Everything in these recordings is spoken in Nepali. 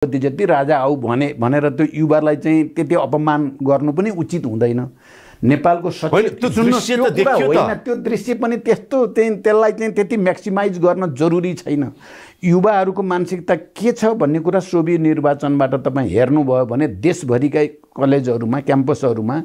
जति राजा आऊ भनेर त्यो युवालाई चाहिँ त्यति अपमान गर्नु पनि उचित हुँदैन। नेपालको त्यो दृश्य पनि त्यस्तो त्यसलाई चाहिँ त्यति म्याक्सिमाइज गर्न जरुरी छैन। युवाहरूको मानसिकता के छ भन्ने कुरा सोभि निर्वाचनबाट तपाईँ हेर्नुभयो भने देशभरिकै कलेजहरूमा क्याम्पसहरूमा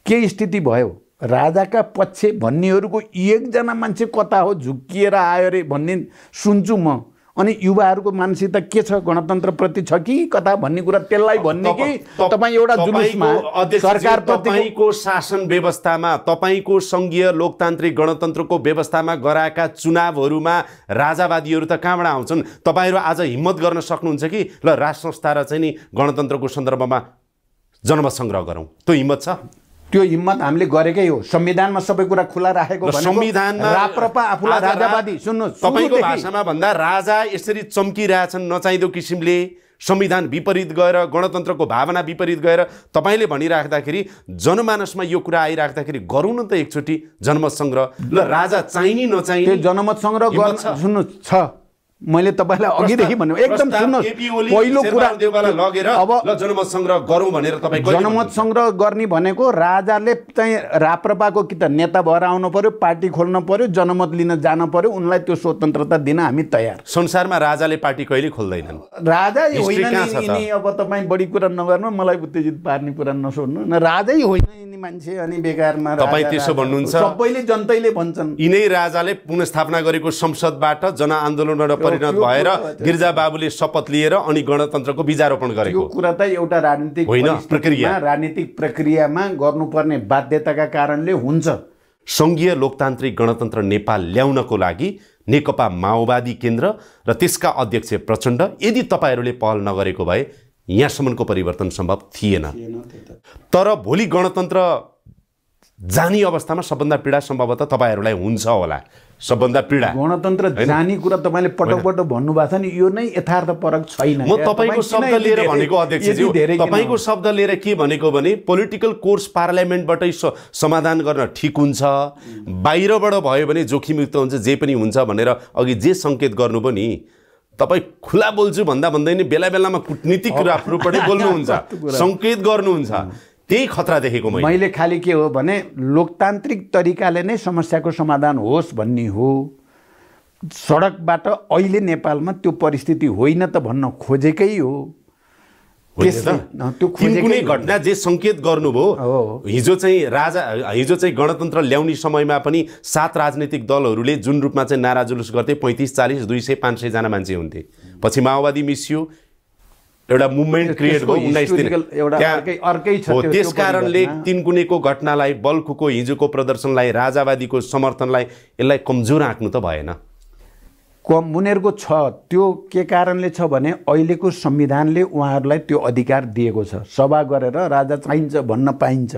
के स्थिति भयो। राजाका पक्ष भन्नेहरूको एकजना मान्छे कता हो झुक्किएर आयो रे भन्ने सुन्छु म। अनि युवाहरूको मानसिकता के छ गणतन्त्रप्रति छ कि कता भन्ने कुरा त्यसलाई भन्ने कि तपाईँ एउटा जुलुसमा सरकार तपाईको शासन व्यवस्थामा तपाईको संघीय लोकतान्त्रिक गणतन्त्रको व्यवस्थामा गराएका चुनावहरूमा राजावादीहरू त कहाँबाट आउँछन्? तपाईहरु आज हिम्मत गर्न सक्नुहुन्छ कि ल राज संस्था र चाहिँ नि गणतन्त्रको सन्दर्भमा जनमत संग्रह गरौँ? त्यो हिम्मत छ? त्यो हिम्मत हामीले गरेकै हो। संविधानमा सबै कुरा खुला राखेको भनेको संविधानमा राप्रपा आफूलाई राजावादी सुन्नुस् तपाईको भाषामा भन्दा राजा यसरी चम्किरहेछन् नचाहिँदो किसिमले संविधान विपरीत गएर गणतन्त्रको भावना विपरीत गएर तपाईले भनिराख्दाखेरि जनमानसमा यो कुरा आइराख्दाखेरि गरौँ न त एकचोटि जनमत संग्रह। ल राजा चाहिने नचाहिने त्यो जनमत संग्रह गर्न सुन्नु छ। मैले तपाईलाई अघिदेखि भन्नु एकदम सुन्नुहोस् पहिलो कुरा लगेर अब ल जनमत संग्रह गरौँ भनेर तपाई जनमत संग्रह गर्ने भनेको राजाले चाहिँ राप्रपाको कि त नेता भएर आउनु पर्यो, पार्टी खोल्न पर्यो, जनमत लिन जान पर्यो, उनलाई त्यो स्वतन्त्रता दिन हामी तयार। संसारमा राजाले पार्टी कहिले खोल्दैनन्। राजा होइन नि अब तपाई बढी कुरा नगर्नु, मलाई उत्तेजित पार्ने कुरा नसोध्नु न। राजै होइन यिनी मान्छे अनि बेकारमा तपाई त्यसो भन्नुहुन्छ। सबैले जनताले भन्छन् यिनै राजाले पुनर्स्थापना गरेको संसदबाट जनआन्दोलनबाट परिणत भएर गिरिजा बाबुले शपथ लिएर अनि गणतन्त्रको बीजारोपण गरेको। यो कुरा त एउटा राजनीतिक प्रक्रियामा गर्नुपर्ने बाध्यताका कारणले हुन्छ। संघीय लोकतान्त्रिक गणतन्त्र नेपाल ल्याउनको लागि नेकपा माओवादी केन्द्र र त्यसका अध्यक्ष प्रचण्ड यदि तपाईहरूले पहल नगरेको भए यहाँसम्मको परिवर्तन सम्भव थिएन। तर भोलि गणतन्त्र जाने अवस्थामा सबभन्दा पीडा सम्भवतः तपाईहरूलाई हुन्छ होला। सबभन्दा पीडा गणतन्त्र जाने कुरा तपाईले पटक पटक भन्नुभएको छ नि, यो नै यथार्थपरक छैन। म तपाईको शब्द लिएर भनेको अध्यक्षज्यू, तपाईको शब्द लिएर के भनेको भने पोलिटिकल कोर्स पार्लियामेन्टबाटै समाधान गर्न ठिक हुन्छ, बाहिरबाट भयो भने जोखिमयुक्त हुन्छ, जे पनि हुन्छ भनेर अघि जे संकेत गर्नुभयो नि। तपाई खुला बोल्छु भन्दा भन्दै नि बेला बेलामा कूटनीतिक कुराहरुबाटै बोल्नुहुन्छ, संकेत गर्नुहुन्छ। त्यही खतरा देखेको मैले खाली के हो भने लोकतान्त्रिक तरिकाले नै समस्याको समाधान होस् भन्ने हो। सडकबाट अहिले नेपालमा त्यो परिस्थिति होइन त भन्न खोजेकै हो। कुनै घटना जे संकेत गर्नुभयो हिजो चाहिँ गणतन्त्र ल्याउने समयमा पनि 7 राजनीतिक दलहरूले जुन रूपमा चाहिँ नारा जुलुस गर्थे 35, 40, 200, 500 जना मान्छे हुन्थे। पछि माओवादी मिसियो, एउटा मुभमेन्ट क्रिएट भयो 19 दिन। त्यस कारणले तिनकुनेको घटनालाई, बल्खुको हिजोको प्रदर्शनलाई, राजावादीको समर्थनलाई यसलाई कमजोर आँक्नु त भएन। उनीहरूको छ। त्यो के कारणले छ भने अहिलेको संविधानले उहाँहरूलाई त्यो अधिकार दिएको छ। सभा गरेर राजा चाहिन्छ भन्न पाइन्छ।